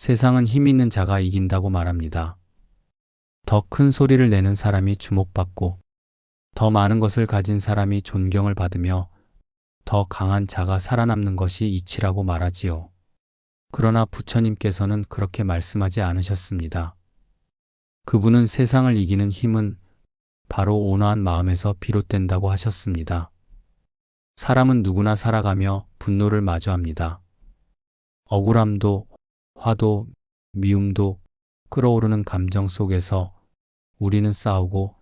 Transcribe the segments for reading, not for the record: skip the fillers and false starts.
세상은 힘 있는 자가 이긴다고 말합니다. 더 큰 소리를 내는 사람이 주목받고 더 많은 것을 가진 사람이 존경을 받으며 더 강한 자가 살아남는 것이 이치라고 말하지요. 그러나 부처님께서는 그렇게 말씀하지 않으셨습니다. 그분은 세상을 이기는 힘은 바로 온화한 마음에서 비롯된다고 하셨습니다. 사람은 누구나 살아가며 분노를 마주합니다. 억울함도, 화도, 미움도 끓어오르는 감정 속에서 우리는 싸우고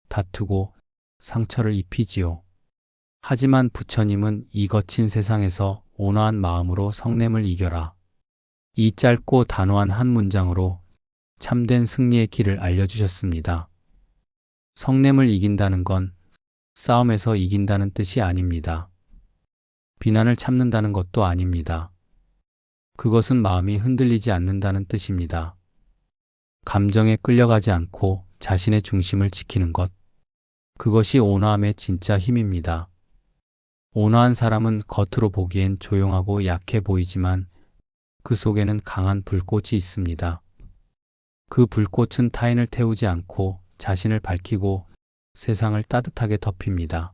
다투고 상처를 입히지요. 하지만 부처님은 이 거친 세상에서 온화한 마음으로 성냄을 이겨라. 이 짧고 단호한 한 문장으로 참된 승리의 길을 알려주셨습니다. 성냄을 이긴다는 건 싸움에서 이긴다는 뜻이 아닙니다. 비난을 참는다는 것도 아닙니다. 그것은 마음이 흔들리지 않는다는 뜻입니다. 감정에 끌려가지 않고 자신의 중심을 지키는 것. 그것이 온화함의 진짜 힘입니다. 온화한 사람은 겉으로 보기엔 조용하고 약해 보이지만 그 속에는 강한 불꽃이 있습니다. 그 불꽃은 타인을 태우지 않고 자신을 밝히고 세상을 따뜻하게 덮입니다.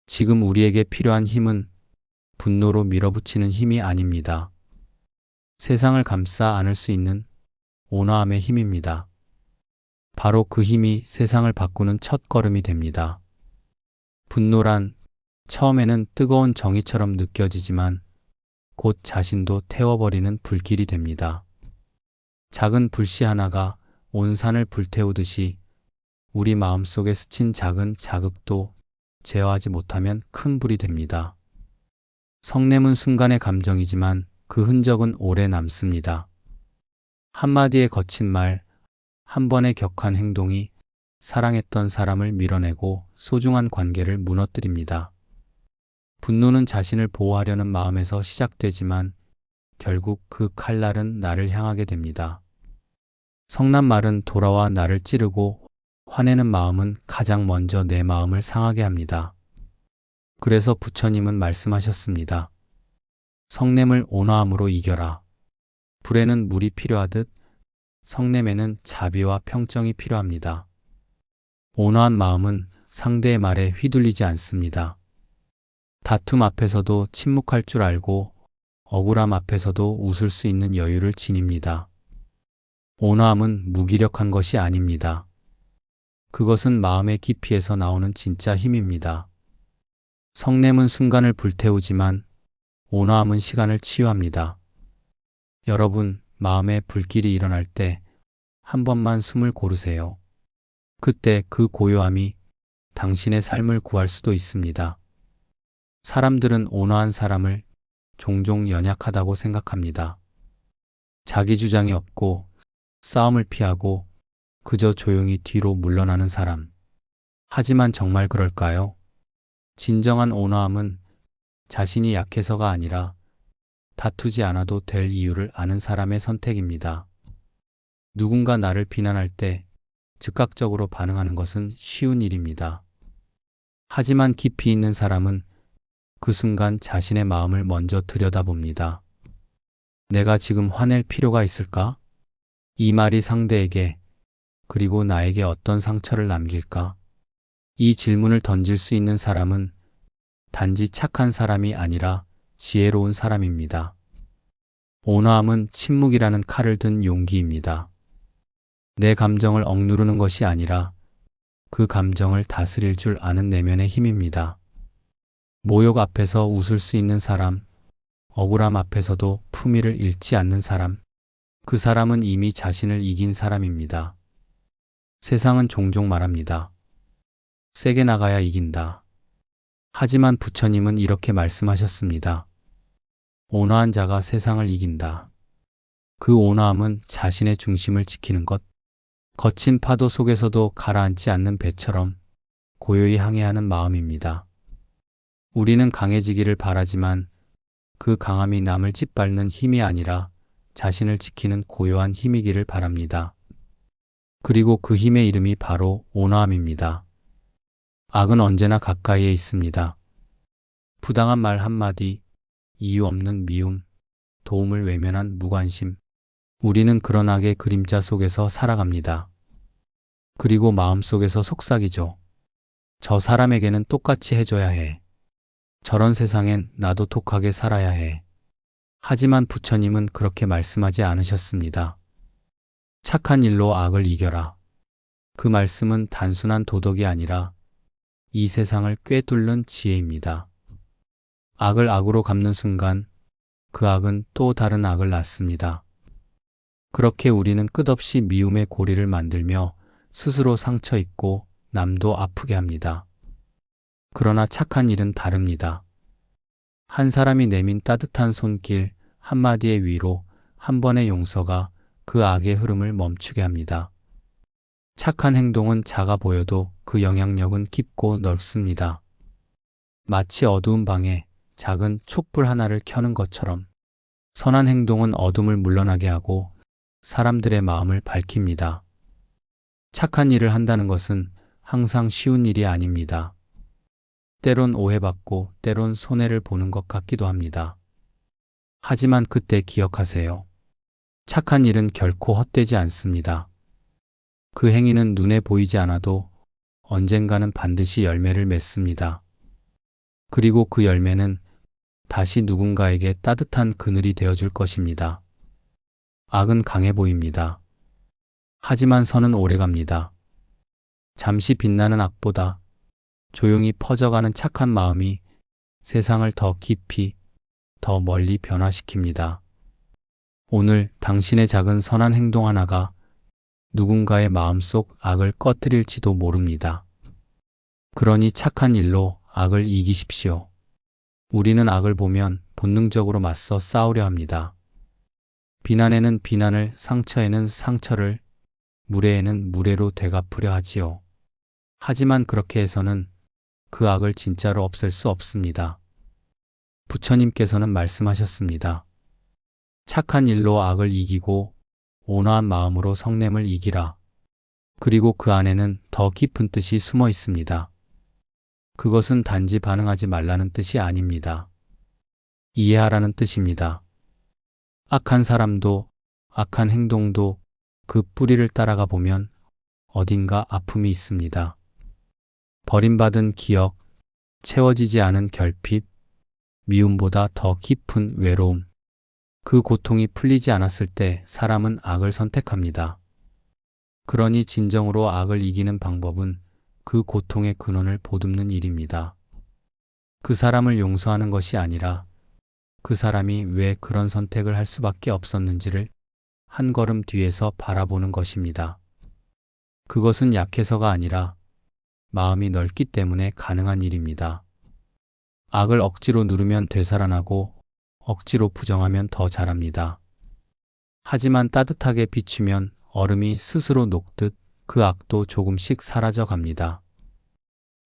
지금 우리에게 필요한 힘은 분노로 밀어붙이는 힘이 아닙니다. 세상을 감싸 안을 수 있는 온화함의 힘입니다. 바로 그 힘이 세상을 바꾸는 첫 걸음이 됩니다. 분노란 처음에는 뜨거운 정의처럼 느껴지지만 곧 자신도 태워버리는 불길이 됩니다. 작은 불씨 하나가 온 산을 불태우듯이 우리 마음속에 스친 작은 자극도 제어하지 못하면 큰 불이 됩니다. 성냄은 순간의 감정이지만 그 흔적은 오래 남습니다. 한마디의 거친 말, 한 번의 격한 행동이 사랑했던 사람을 밀어내고 소중한 관계를 무너뜨립니다. 분노는 자신을 보호하려는 마음에서 시작되지만 결국 그 칼날은 나를 향하게 됩니다. 성난 말은 돌아와 나를 찌르고 화내는 마음은 가장 먼저 내 마음을 상하게 합니다. 그래서 부처님은 말씀하셨습니다. 성냄을 온화함으로 이겨라. 불에는 물이 필요하듯 성냄에는 자비와 평정이 필요합니다. 온화한 마음은 상대의 말에 휘둘리지 않습니다. 다툼 앞에서도 침묵할 줄 알고 억울함 앞에서도 웃을 수 있는 여유를 지닙니다. 온화함은 무기력한 것이 아닙니다. 그것은 마음의 깊이에서 나오는 진짜 힘입니다. 성냄은 순간을 불태우지만 온화함은 시간을 치유합니다. 여러분, 마음에 불길이 일어날 때 한 번만 숨을 고르세요. 그때 그 고요함이 당신의 삶을 구할 수도 있습니다. 사람들은 온화한 사람을 종종 연약하다고 생각합니다. 자기 주장이 없고 싸움을 피하고 그저 조용히 뒤로 물러나는 사람. 하지만 정말 그럴까요? 진정한 온화함은 자신이 약해서가 아니라 다투지 않아도 될 이유를 아는 사람의 선택입니다. 누군가 나를 비난할 때 즉각적으로 반응하는 것은 쉬운 일입니다. 하지만 깊이 있는 사람은 그 순간 자신의 마음을 먼저 들여다봅니다. 내가 지금 화낼 필요가 있을까? 이 말이 상대에게 그리고 나에게 어떤 상처를 남길까? 이 질문을 던질 수 있는 사람은 단지 착한 사람이 아니라 지혜로운 사람입니다. 온화함은 침묵이라는 칼을 든 용기입니다. 내 감정을 억누르는 것이 아니라 그 감정을 다스릴 줄 아는 내면의 힘입니다. 모욕 앞에서 웃을 수 있는 사람, 억울함 앞에서도 품위를 잃지 않는 사람, 그 사람은 이미 자신을 이긴 사람입니다. 세상은 종종 말합니다. 세게 나가야 이긴다. 하지만 부처님은 이렇게 말씀하셨습니다. 온화한 자가 세상을 이긴다. 그 온화함은 자신의 중심을 지키는 것, 거친 파도 속에서도 가라앉지 않는 배처럼 고요히 항해하는 마음입니다. 우리는 강해지기를 바라지만 그 강함이 남을 짓밟는 힘이 아니라 자신을 지키는 고요한 힘이기를 바랍니다. 그리고 그 힘의 이름이 바로 온화함입니다. 악은 언제나 가까이에 있습니다. 부당한 말 한마디, 이유 없는 미움, 도움을 외면한 무관심, 우리는 그런 악의 그림자 속에서 살아갑니다. 그리고 마음속에서 속삭이죠. 저 사람에게는 똑같이 해줘야 해. 저런 세상엔 나도 독하게 살아야 해. 하지만 부처님은 그렇게 말씀하지 않으셨습니다. 착한 일로 악을 이겨라. 그 말씀은 단순한 도덕이 아니라 이 세상을 꿰뚫는 지혜입니다. 악을 악으로 갚는 순간 그 악은 또 다른 악을 낳습니다. 그렇게 우리는 끝없이 미움의 고리를 만들며 스스로 상처 입고 남도 아프게 합니다. 그러나 착한 일은 다릅니다. 한 사람이 내민 따뜻한 손길, 한마디의 위로, 한 번의 용서가 그 악의 흐름을 멈추게 합니다. 착한 행동은 작아 보여도 그 영향력은 깊고 넓습니다. 마치 어두운 방에 작은 촛불 하나를 켜는 것처럼 선한 행동은 어둠을 물러나게 하고 사람들의 마음을 밝힙니다. 착한 일을 한다는 것은 항상 쉬운 일이 아닙니다. 때론 오해받고 때론 손해를 보는 것 같기도 합니다. 하지만 그때 기억하세요. 착한 일은 결코 헛되지 않습니다. 그 행위는 눈에 보이지 않아도 언젠가는 반드시 열매를 맺습니다. 그리고 그 열매는 다시 누군가에게 따뜻한 그늘이 되어줄 것입니다. 악은 강해 보입니다. 하지만 선은 오래갑니다. 잠시 빛나는 악보다 조용히 퍼져가는 착한 마음이 세상을 더 깊이, 더 멀리 변화시킵니다. 오늘 당신의 작은 선한 행동 하나가 누군가의 마음속 악을 꺼뜨릴지도 모릅니다. 그러니 착한 일로 악을 이기십시오. 우리는 악을 보면 본능적으로 맞서 싸우려 합니다. 비난에는 비난을, 상처에는 상처를, 무례에는 무례로 되갚으려 하지요. 하지만 그렇게 해서는 그 악을 진짜로 없앨 수 없습니다. 부처님께서는 말씀하셨습니다. 착한 일로 악을 이기고 온화한 마음으로 성냄을 이기라. 그리고 그 안에는 더 깊은 뜻이 숨어 있습니다. 그것은 단지 반응하지 말라는 뜻이 아닙니다. 이해하라는 뜻입니다. 악한 사람도, 악한 행동도 그 뿌리를 따라가 보면 어딘가 아픔이 있습니다. 버림받은 기억, 채워지지 않은 결핍, 미움보다 더 깊은 외로움. 그 고통이 풀리지 않았을 때 사람은 악을 선택합니다. 그러니 진정으로 악을 이기는 방법은 그 고통의 근원을 보듬는 일입니다. 그 사람을 용서하는 것이 아니라 그 사람이 왜 그런 선택을 할 수밖에 없었는지를 한 걸음 뒤에서 바라보는 것입니다. 그것은 약해서가 아니라 마음이 넓기 때문에 가능한 일입니다. 악을 억지로 누르면 되살아나고 억지로 부정하면 더 자랍니다. 하지만 따뜻하게 비추면 얼음이 스스로 녹듯 그 악도 조금씩 사라져 갑니다.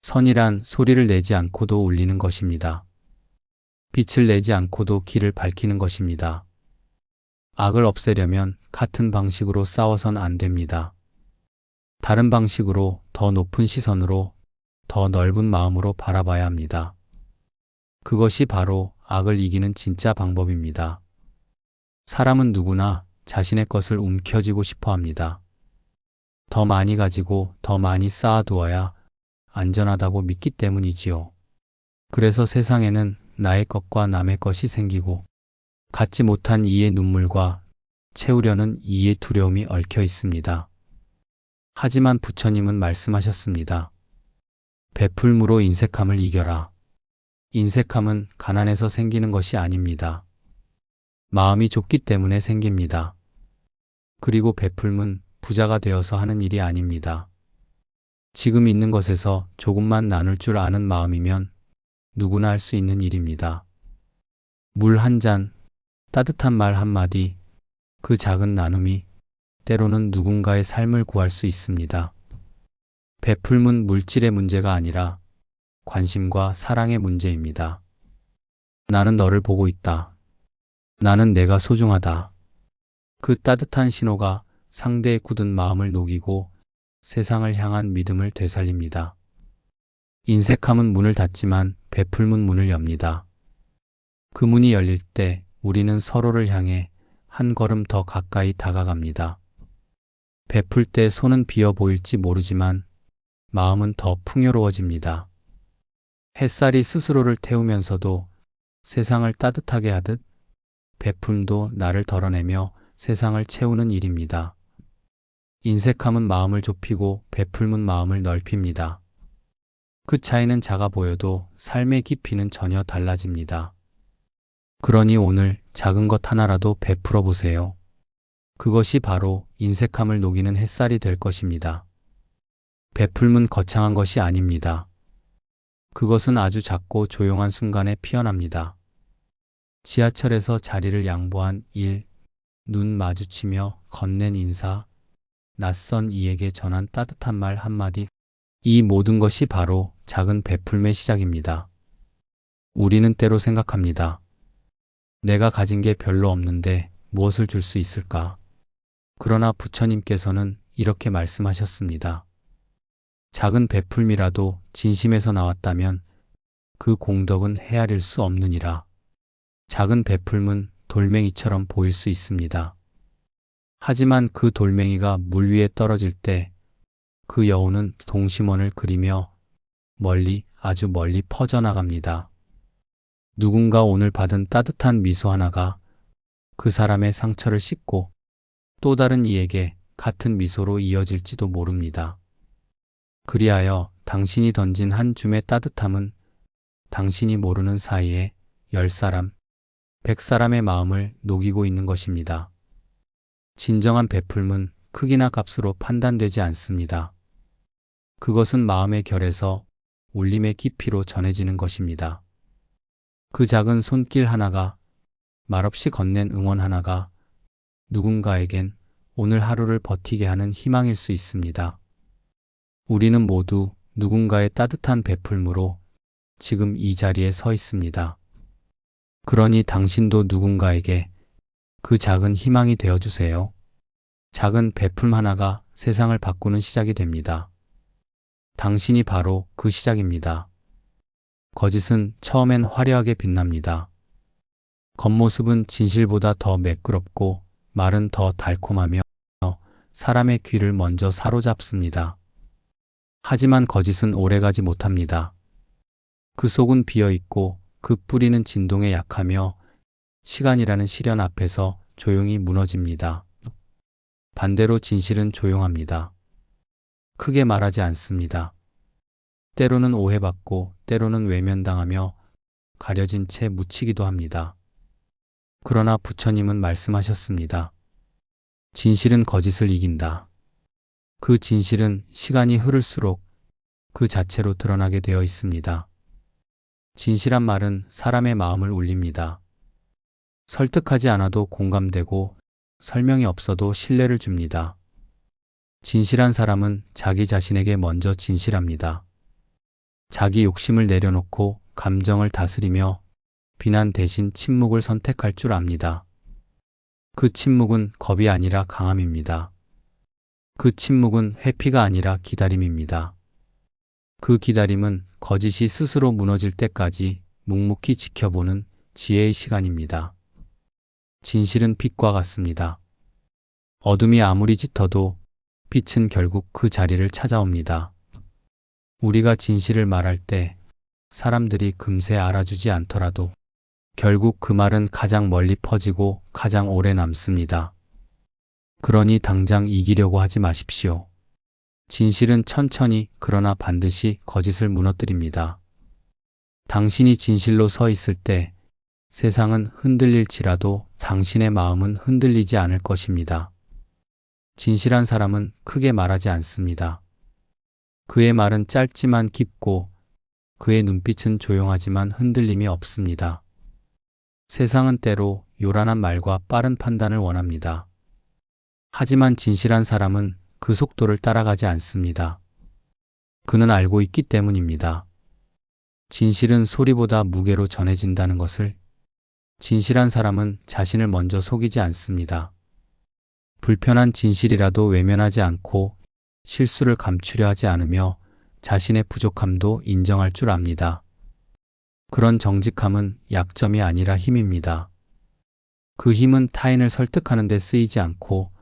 선이란 소리를 내지 않고도 울리는 것입니다. 빛을 내지 않고도 길을 밝히는 것입니다. 악을 없애려면 같은 방식으로 싸워선 안 됩니다. 다른 방식으로, 더 높은 시선으로, 더 넓은 마음으로 바라봐야 합니다. 그것이 바로 악을 이기는 진짜 방법입니다. 사람은 누구나 자신의 것을 움켜쥐고 싶어 합니다. 더 많이 가지고 더 많이 쌓아두어야 안전하다고 믿기 때문이지요. 그래서 세상에는 나의 것과 남의 것이 생기고 갖지 못한 이의 눈물과 채우려는 이의 두려움이 얽혀 있습니다. 하지만 부처님은 말씀하셨습니다. 베풀무로 인색함을 이겨라. 인색함은 가난해서 생기는 것이 아닙니다. 마음이 좁기 때문에 생깁니다. 그리고 베풀문 부자가 되어서 하는 일이 아닙니다. 지금 있는 것에서 조금만 나눌 줄 아는 마음이면 누구나 할 수 있는 일입니다. 물 한 잔, 따뜻한 말 한마디, 그 작은 나눔이 때로는 누군가의 삶을 구할 수 있습니다. 베풀문 물질의 문제가 아니라 관심과 사랑의 문제입니다. 나는 너를 보고 있다. 나는 내가 소중하다. 그 따뜻한 신호가 상대의 굳은 마음을 녹이고 세상을 향한 믿음을 되살립니다. 인색함은 문을 닫지만 베풀문 문을 엽니다. 그 문이 열릴 때 우리는 서로를 향해 한 걸음 더 가까이 다가갑니다. 베풀 때 손은 비어 보일지 모르지만 마음은 더 풍요로워집니다. 햇살이 스스로를 태우면서도 세상을 따뜻하게 하듯 베품도 나를 덜어내며 세상을 채우는 일입니다. 인색함은 마음을 좁히고 베풀은 마음을 넓힙니다. 그 차이는 작아 보여도 삶의 깊이는 전혀 달라집니다. 그러니 오늘 작은 것 하나라도 베풀어 보세요. 그것이 바로 인색함을 녹이는 햇살이 될 것입니다. 베풀은 거창한 것이 아닙니다. 그것은 아주 작고 조용한 순간에 피어납니다. 지하철에서 자리를 양보한 일, 눈 마주치며 건넨 인사, 낯선 이에게 전한 따뜻한 말 한마디, 이 모든 것이 바로 작은 베풀의 시작입니다. 우리는 때로 생각합니다. 내가 가진 게 별로 없는데 무엇을 줄 수 있을까? 그러나 부처님께서는 이렇게 말씀하셨습니다. 작은 베풀미라도 진심에서 나왔다면 그 공덕은 헤아릴 수 없느니라. 작은 베풀은 돌멩이처럼 보일 수 있습니다. 하지만 그 돌멩이가 물 위에 떨어질 때 그 여운은 동심원을 그리며 멀리, 아주 멀리 퍼져나갑니다. 누군가 오늘 받은 따뜻한 미소 하나가 그 사람의 상처를 씻고 또 다른 이에게 같은 미소로 이어질지도 모릅니다. 그리하여 당신이 던진 한 줌의 따뜻함은 당신이 모르는 사이에 10사람, 100사람의 마음을 녹이고 있는 것입니다. 진정한 베풀은 크기나 값으로 판단되지 않습니다. 그것은 마음의 결에서 울림의 깊이로 전해지는 것입니다. 그 작은 손길 하나가, 말없이 건넨 응원 하나가 누군가에겐 오늘 하루를 버티게 하는 희망일 수 있습니다. 우리는 모두 누군가의 따뜻한 베풀므로 지금 이 자리에 서 있습니다. 그러니 당신도 누군가에게 그 작은 희망이 되어주세요. 작은 베풀 하나가 세상을 바꾸는 시작이 됩니다. 당신이 바로 그 시작입니다. 거짓은 처음엔 화려하게 빛납니다. 겉모습은 진실보다 더 매끄럽고 말은 더 달콤하며 사람의 귀를 먼저 사로잡습니다. 하지만 거짓은 오래가지 못합니다. 그 속은 비어있고 그 뿌리는 진동에 약하며 시간이라는 시련 앞에서 조용히 무너집니다. 반대로 진실은 조용합니다. 크게 말하지 않습니다. 때로는 오해받고 때로는 외면당하며 가려진 채 묻히기도 합니다. 그러나 부처님은 말씀하셨습니다. 진실은 거짓을 이긴다. 그 진실은 시간이 흐를수록 그 자체로 드러나게 되어 있습니다. 진실한 말은 사람의 마음을 울립니다. 설득하지 않아도 공감되고 설명이 없어도 신뢰를 줍니다. 진실한 사람은 자기 자신에게 먼저 진실합니다. 자기 욕심을 내려놓고 감정을 다스리며 비난 대신 침묵을 선택할 줄 압니다. 그 침묵은 겁이 아니라 강함입니다. 그 침묵은 회피가 아니라 기다림입니다. 그 기다림은 거짓이 스스로 무너질 때까지 묵묵히 지켜보는 지혜의 시간입니다. 진실은 빛과 같습니다. 어둠이 아무리 짙어도 빛은 결국 그 자리를 찾아옵니다. 우리가 진실을 말할 때 사람들이 금세 알아주지 않더라도 결국 그 말은 가장 멀리 퍼지고 가장 오래 남습니다. 그러니 당장 이기려고 하지 마십시오. 진실은 천천히 그러나 반드시 거짓을 무너뜨립니다. 당신이 진실로 서 있을 때 세상은 흔들릴지라도 당신의 마음은 흔들리지 않을 것입니다. 진실한 사람은 크게 말하지 않습니다. 그의 말은 짧지만 깊고 그의 눈빛은 조용하지만 흔들림이 없습니다. 세상은 때로 요란한 말과 빠른 판단을 원합니다. 하지만 진실한 사람은 그 속도를 따라가지 않습니다. 그는 알고 있기 때문입니다. 진실은 소리보다 무게로 전해진다는 것을. 진실한 사람은 자신을 먼저 속이지 않습니다. 불편한 진실이라도 외면하지 않고 실수를 감추려 하지 않으며 자신의 부족함도 인정할 줄 압니다. 그런 정직함은 약점이 아니라 힘입니다. 그 힘은 타인을 설득하는 데 쓰이지 않고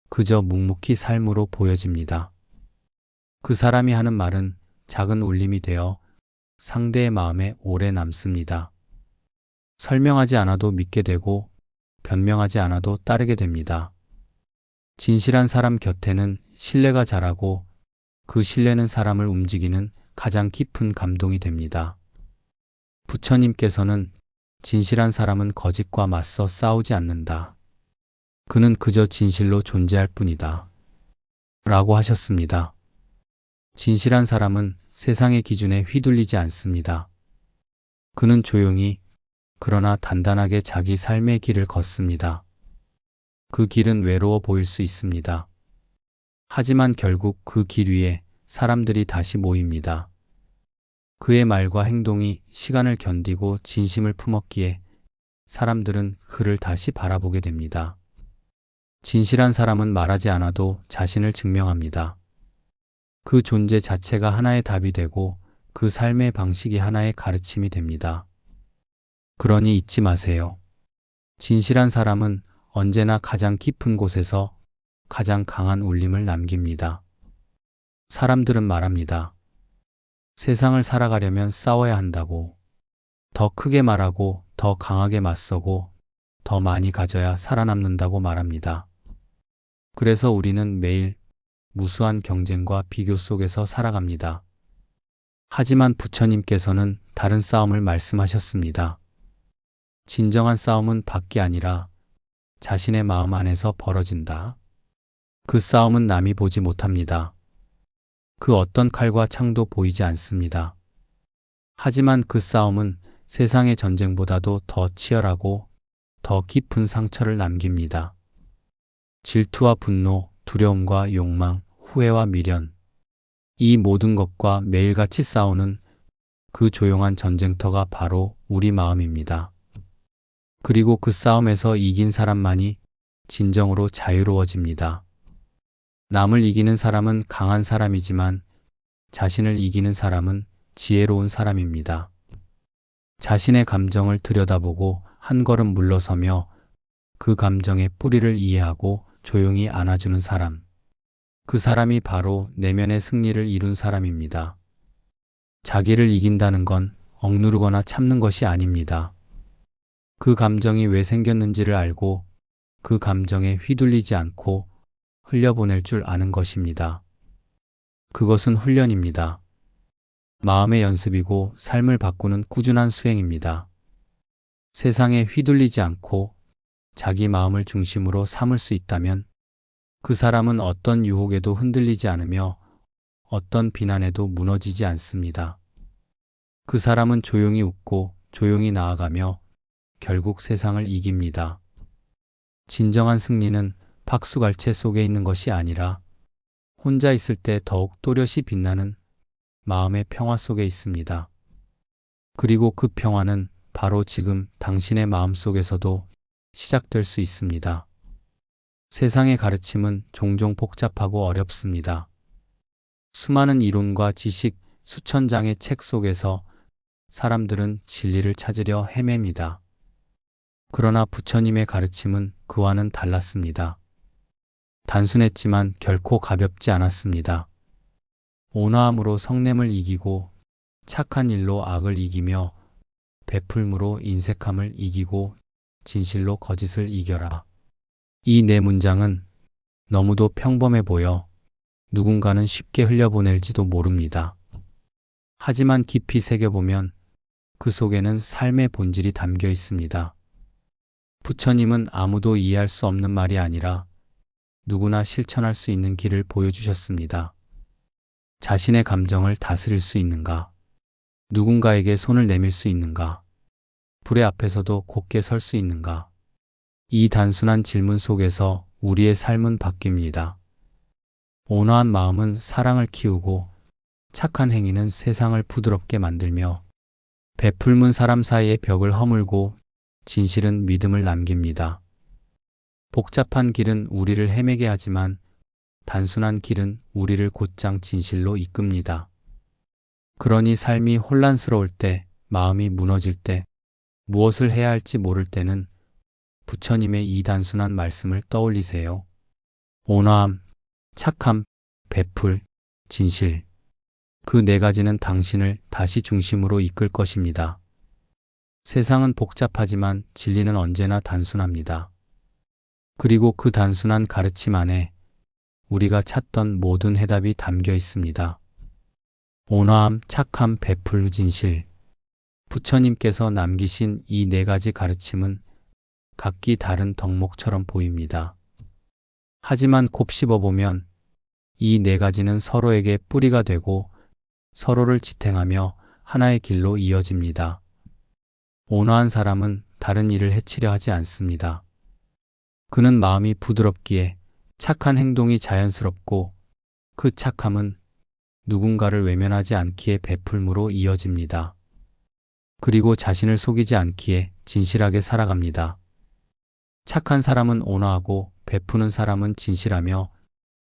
그저 묵묵히 삶으로 보여집니다. 그 사람이 하는 말은 작은 울림이 되어 상대의 마음에 오래 남습니다. 설명하지 않아도 믿게 되고 변명하지 않아도 따르게 됩니다. 진실한 사람 곁에는 신뢰가 자라고 그 신뢰는 사람을 움직이는 가장 깊은 감동이 됩니다. 부처님께서는 진실한 사람은 거짓과 맞서 싸우지 않는다. 그는 그저 진실로 존재할 뿐이다. 라고 하셨습니다. 진실한 사람은 세상의 기준에 휘둘리지 않습니다. 그는 조용히 그러나 단단하게 자기 삶의 길을 걷습니다. 그 길은 외로워 보일 수 있습니다. 하지만 결국 그 길 위에 사람들이 다시 모입니다. 그의 말과 행동이 시간을 견디고 진심을 품었기에 사람들은 그를 다시 바라보게 됩니다. 진실한 사람은 말하지 않아도 자신을 증명합니다. 그 존재 자체가 하나의 답이 되고 그 삶의 방식이 하나의 가르침이 됩니다. 그러니 잊지 마세요. 진실한 사람은 언제나 가장 깊은 곳에서 가장 강한 울림을 남깁니다. 사람들은 말합니다. 세상을 살아가려면 싸워야 한다고. 더 크게 말하고 더 강하게 맞서고 더 많이 가져야 살아남는다고 말합니다. 그래서 우리는 매일 무수한 경쟁과 비교 속에서 살아갑니다. 하지만 부처님께서는 다른 싸움을 말씀하셨습니다. 진정한 싸움은 밖이 아니라 자신의 마음 안에서 벌어진다. 그 싸움은 남이 보지 못합니다. 그 어떤 칼과 창도 보이지 않습니다. 하지만 그 싸움은 세상의 전쟁보다도 더 치열하고 더 깊은 상처를 남깁니다. 질투와 분노, 두려움과 욕망, 후회와 미련. 이 모든 것과 매일같이 싸우는 그 조용한 전쟁터가 바로 우리 마음입니다. 그리고 그 싸움에서 이긴 사람만이 진정으로 자유로워집니다. 남을 이기는 사람은 강한 사람이지만 자신을 이기는 사람은 지혜로운 사람입니다. 자신의 감정을 들여다보고 한 걸음 물러서며 그 감정의 뿌리를 이해하고 조용히 안아주는 사람. 그 사람이 바로 내면의 승리를 이룬 사람입니다. 자기를 이긴다는 건 억누르거나 참는 것이 아닙니다. 그 감정이 왜 생겼는지를 알고 그 감정에 휘둘리지 않고 흘려보낼 줄 아는 것입니다. 그것은 훈련입니다. 마음의 연습이고 삶을 바꾸는 꾸준한 수행입니다. 세상에 휘둘리지 않고 자기 마음을 중심으로 삼을 수 있다면 그 사람은 어떤 유혹에도 흔들리지 않으며 어떤 비난에도 무너지지 않습니다. 그 사람은 조용히 웃고 조용히 나아가며 결국 세상을 이깁니다. 진정한 승리는 박수갈채 속에 있는 것이 아니라 혼자 있을 때 더욱 또렷이 빛나는 마음의 평화 속에 있습니다. 그리고 그 평화는 바로 지금 당신의 마음 속에서도 시작될 수 있습니다. 세상의 가르침은 종종 복잡하고 어렵습니다. 수많은 이론과 지식, 수천 장의 책 속에서 사람들은 진리를 찾으려 헤맵니다. 그러나 부처님의 가르침은 그와는 달랐습니다. 단순했지만 결코 가볍지 않았습니다. 온화함으로 성냄을 이기고 착한 일로 악을 이기며 베풀므로 인색함을 이기고 진실로 거짓을 이겨라. 이 네 문장은 너무도 평범해 보여 누군가는 쉽게 흘려보낼지도 모릅니다. 하지만 깊이 새겨보면 그 속에는 삶의 본질이 담겨 있습니다. 부처님은 아무도 이해할 수 없는 말이 아니라 누구나 실천할 수 있는 길을 보여주셨습니다. 자신의 감정을 다스릴 수 있는가? 누군가에게 손을 내밀 수 있는가? 불의 앞에서도 곧게 설 수 있는가? 이 단순한 질문 속에서 우리의 삶은 바뀝니다. 온화한 마음은 사랑을 키우고 착한 행위는 세상을 부드럽게 만들며 베풀문 사람 사이의 벽을 허물고 진실은 믿음을 남깁니다. 복잡한 길은 우리를 헤매게 하지만 단순한 길은 우리를 곧장 진실로 이끕니다. 그러니 삶이 혼란스러울 때, 마음이 무너질 때, 무엇을 해야 할지 모를 때는 부처님의 이 단순한 말씀을 떠올리세요. 온화함, 착함, 베풀, 진실. 그 네 가지는 당신을 다시 중심으로 이끌 것입니다. 세상은 복잡하지만 진리는 언제나 단순합니다. 그리고 그 단순한 가르침 안에 우리가 찾던 모든 해답이 담겨 있습니다. 온화함, 착함, 베풀, 진실. 부처님께서 남기신 이 네 가지 가르침은 각기 다른 덕목처럼 보입니다. 하지만 곱씹어보면 이 네 가지는 서로에게 뿌리가 되고 서로를 지탱하며 하나의 길로 이어집니다. 온화한 사람은 다른 이를 해치려 하지 않습니다. 그는 마음이 부드럽기에 착한 행동이 자연스럽고 그 착함은 누군가를 외면하지 않기에 베풀므로 이어집니다. 그리고 자신을 속이지 않기에 진실하게 살아갑니다. 착한 사람은 온화하고 베푸는 사람은 진실하며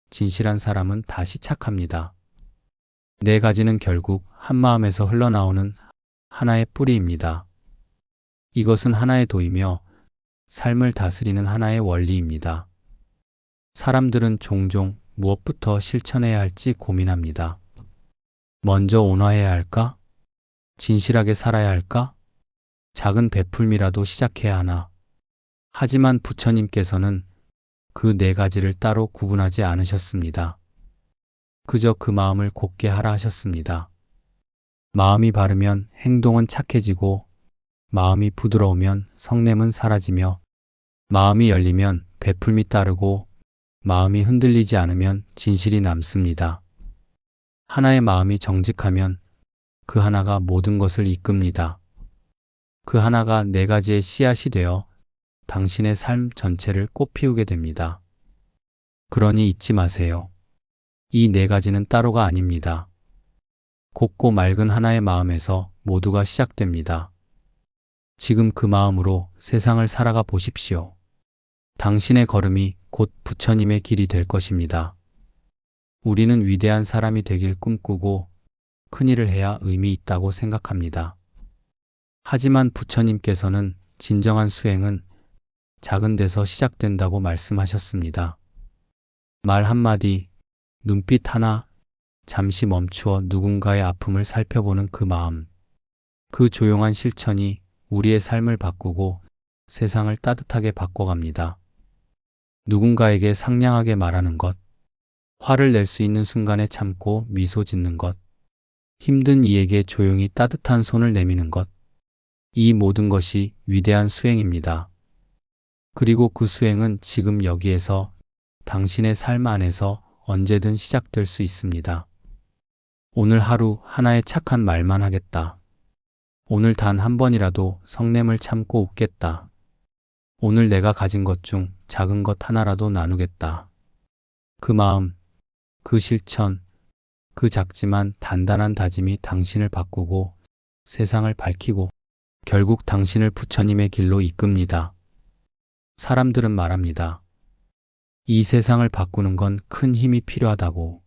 진실한 사람은 다시 착합니다. 네 가지는 결국 한 마음에서 흘러나오는 하나의 뿌리입니다. 이것은 하나의 도이며 삶을 다스리는 하나의 원리입니다. 사람들은 종종 무엇부터 실천해야 할지 고민합니다. 먼저 온화해야 할까? 진실하게 살아야 할까? 작은 베풀미라도 시작해야 하나? 하지만 부처님께서는 그 네 가지를 따로 구분하지 않으셨습니다. 그저 그 마음을 곧게 하라 하셨습니다. 마음이 바르면 행동은 착해지고 마음이 부드러우면 성냄은 사라지며 마음이 열리면 베풀미 따르고 마음이 흔들리지 않으면 진실이 남습니다. 하나의 마음이 정직하면 그 하나가 모든 것을 이끕니다. 그 하나가 네 가지의 씨앗이 되어 당신의 삶 전체를 꽃피우게 됩니다. 그러니 잊지 마세요. 이 네 가지는 따로가 아닙니다. 곱고 맑은 하나의 마음에서 모두가 시작됩니다. 지금 그 마음으로 세상을 살아가 보십시오. 당신의 걸음이 곧 부처님의 길이 될 것입니다. 우리는 위대한 사람이 되길 꿈꾸고 큰 일을 해야 의미 있다고 생각합니다. 하지만 부처님께서는 진정한 수행은 작은 데서 시작된다고 말씀하셨습니다. 말 한마디, 눈빛 하나, 잠시 멈추어 누군가의 아픔을 살펴보는 그 마음. 그 조용한 실천이 우리의 삶을 바꾸고 세상을 따뜻하게 바꿔갑니다. 누군가에게 상냥하게 말하는 것, 화를 낼 수 있는 순간에 참고 미소 짓는 것, 힘든 이에게 조용히 따뜻한 손을 내미는 것, 이 모든 것이 위대한 수행입니다. 그리고 그 수행은 지금 여기에서 당신의 삶 안에서 언제든 시작될 수 있습니다. 오늘 하루 하나의 착한 말만 하겠다. 오늘 단 한 번이라도 성냄을 참고 웃겠다. 오늘 내가 가진 것 중 작은 것 하나라도 나누겠다. 그 마음, 그 실천, 그 작지만 단단한 다짐이 당신을 바꾸고 세상을 밝히고 결국 당신을 부처님의 길로 이끕니다. 사람들은 말합니다. 이 세상을 바꾸는 건 큰 힘이 필요하다고.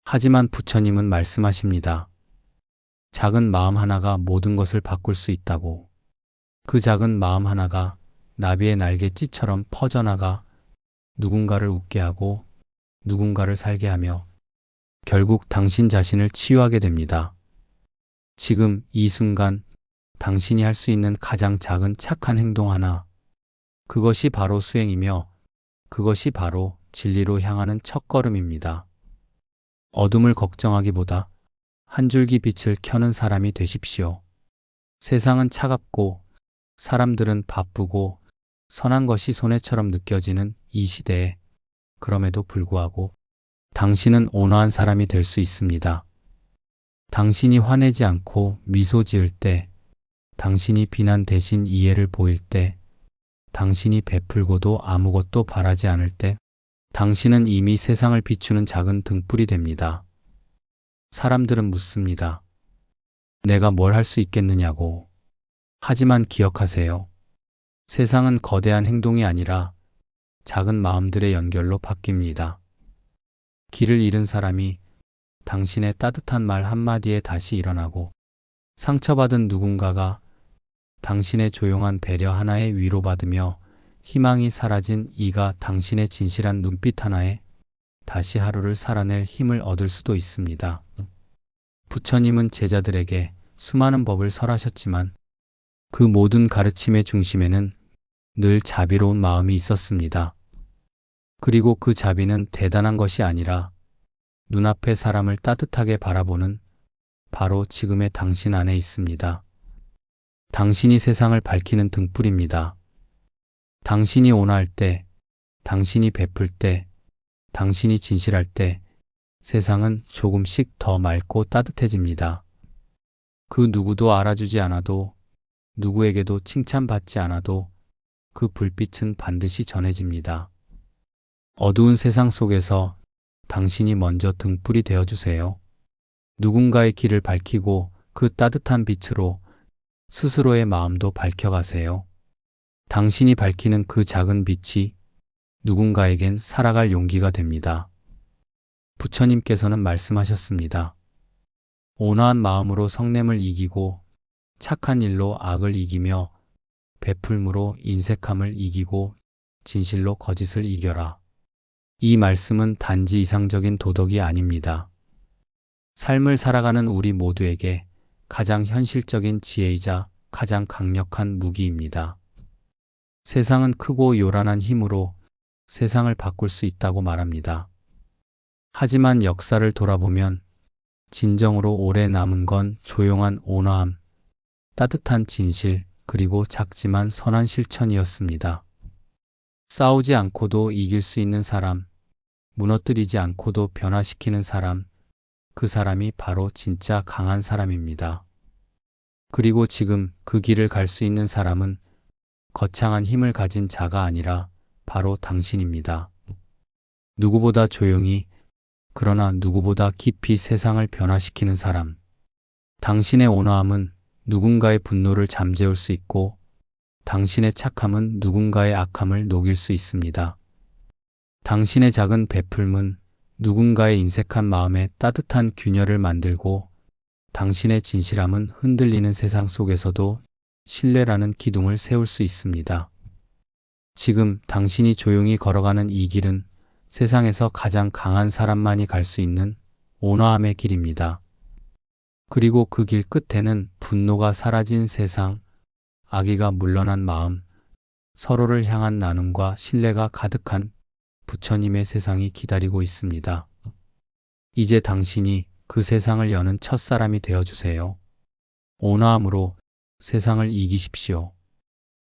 하지만 부처님은 말씀하십니다. 작은 마음 하나가 모든 것을 바꿀 수 있다고. 그 작은 마음 하나가 나비의 날갯짓처럼 퍼져나가 누군가를 웃게 하고 누군가를 살게 하며 결국 당신 자신을 치유하게 됩니다. 지금 이 순간 당신이 할 수 있는 가장 작은 착한 행동 하나, 그것이 바로 수행이며 그것이 바로 진리로 향하는 첫걸음입니다. 어둠을 걱정하기보다 한 줄기 빛을 켜는 사람이 되십시오. 세상은 차갑고 사람들은 바쁘고 선한 것이 손해처럼 느껴지는 이 시대에 그럼에도 불구하고 당신은 온화한 사람이 될 수 있습니다. 당신이 화내지 않고 미소 지을 때, 당신이 비난 대신 이해를 보일 때, 당신이 베풀고도 아무것도 바라지 않을 때, 당신은 이미 세상을 비추는 작은 등불이 됩니다. 사람들은 묻습니다. 내가 뭘 할 수 있겠느냐고. 하지만 기억하세요. 세상은 거대한 행동이 아니라 작은 마음들의 연결로 바뀝니다. 길을 잃은 사람이 당신의 따뜻한 말 한마디에 다시 일어나고 상처받은 누군가가 당신의 조용한 배려 하나에 위로받으며 희망이 사라진 이가 당신의 진실한 눈빛 하나에 다시 하루를 살아낼 힘을 얻을 수도 있습니다. 부처님은 제자들에게 수많은 법을 설하셨지만 그 모든 가르침의 중심에는 늘 자비로운 마음이 있었습니다. 그리고 그 자비는 대단한 것이 아니라 눈앞의 사람을 따뜻하게 바라보는 바로 지금의 당신 안에 있습니다. 당신이 세상을 밝히는 등불입니다. 당신이 온화할 때, 당신이 베풀 때, 당신이 진실할 때 세상은 조금씩 더 맑고 따뜻해집니다. 그 누구도 알아주지 않아도, 누구에게도 칭찬받지 않아도 그 불빛은 반드시 전해집니다. 어두운 세상 속에서 당신이 먼저 등불이 되어주세요. 누군가의 길을 밝히고 그 따뜻한 빛으로 스스로의 마음도 밝혀가세요. 당신이 밝히는 그 작은 빛이 누군가에겐 살아갈 용기가 됩니다. 부처님께서는 말씀하셨습니다. 온화한 마음으로 성냄을 이기고 착한 일로 악을 이기며 베풀므로 인색함을 이기고 진실로 거짓을 이겨라. 이 말씀은 단지 이상적인 도덕이 아닙니다. 삶을 살아가는 우리 모두에게 가장 현실적인 지혜이자 가장 강력한 무기입니다. 세상은 크고 요란한 힘으로 세상을 바꿀 수 있다고 말합니다. 하지만 역사를 돌아보면 진정으로 오래 남은 건 조용한 온화함, 따뜻한 진실, 그리고 작지만 선한 실천이었습니다. 싸우지 않고도 이길 수 있는 사람, 무너뜨리지 않고도 변화시키는 사람, 그 사람이 바로 진짜 강한 사람입니다. 그리고 지금 그 길을 갈 수 있는 사람은 거창한 힘을 가진 자가 아니라 바로 당신입니다. 누구보다 조용히, 그러나 누구보다 깊이 세상을 변화시키는 사람. 당신의 온화함은 누군가의 분노를 잠재울 수 있고 당신의 착함은 누군가의 악함을 녹일 수 있습니다. 당신의 작은 베풀문 누군가의 인색한 마음에 따뜻한 균열을 만들고 당신의 진실함은 흔들리는 세상 속에서도 신뢰라는 기둥을 세울 수 있습니다. 지금 당신이 조용히 걸어가는 이 길은 세상에서 가장 강한 사람만이 갈 수 있는 온화함의 길입니다. 그리고 그 길 끝에는 분노가 사라진 세상, 악의가 물러난 마음, 서로를 향한 나눔과 신뢰가 가득한 부처님의 세상이 기다리고 있습니다. 이제 당신이 그 세상을 여는 첫사람이 되어주세요. 온화함으로 세상을 이기십시오.